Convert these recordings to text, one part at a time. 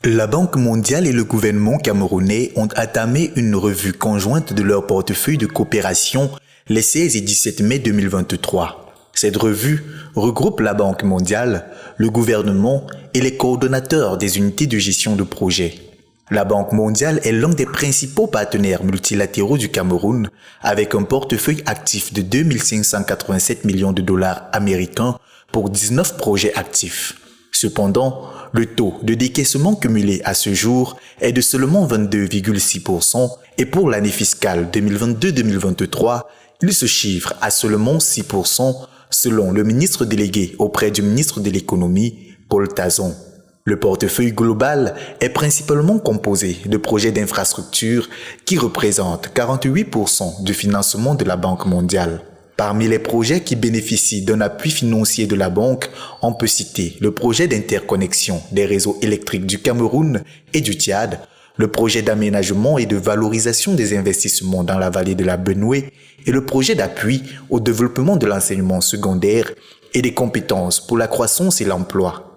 La Banque mondiale et le gouvernement camerounais ont entamé une revue conjointe de leur portefeuille de coopération les 16 et 17 mai 2023. Cette revue regroupe la Banque mondiale, le gouvernement et les coordonnateurs des unités de gestion de projet. La Banque mondiale est l'un des principaux partenaires multilatéraux du Cameroun avec un portefeuille actif de 2 587 millions de dollars américains pour 19 projets actifs. Cependant, le taux de décaissement cumulé à ce jour est de seulement 22,6% et pour l'année fiscale 2022-2023, il se chiffre à seulement 6% selon le ministre délégué auprès du ministre de l'économie, Paul Tazon. Le portefeuille global est principalement composé de projets d'infrastructure qui représentent 48% du financement de la Banque mondiale. Parmi les projets qui bénéficient d'un appui financier de la banque, on peut citer le projet d'interconnexion des réseaux électriques du Cameroun et du Tchad, le projet d'aménagement et de valorisation des investissements dans la vallée de la Benoué et le projet d'appui au développement de l'enseignement secondaire et des compétences pour la croissance et l'emploi.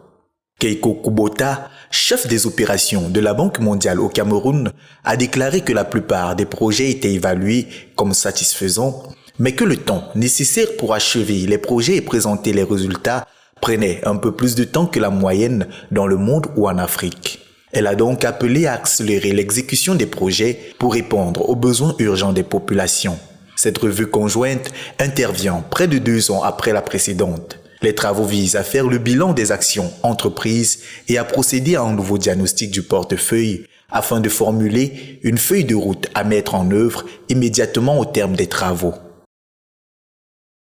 Keiko Kubota, chef des opérations de la Banque mondiale au Cameroun, a déclaré que la plupart des projets étaient évalués comme satisfaisants, mais que le temps nécessaire pour achever les projets et présenter les résultats prenait un peu plus de temps que la moyenne dans le monde ou en Afrique. Elle a donc appelé à accélérer l'exécution des projets pour répondre aux besoins urgents des populations. Cette revue conjointe intervient près de 2 ans après la précédente. Les travaux visent à faire le bilan des actions entreprises et à procéder à un nouveau diagnostic du portefeuille afin de formuler une feuille de route à mettre en œuvre immédiatement au terme des travaux.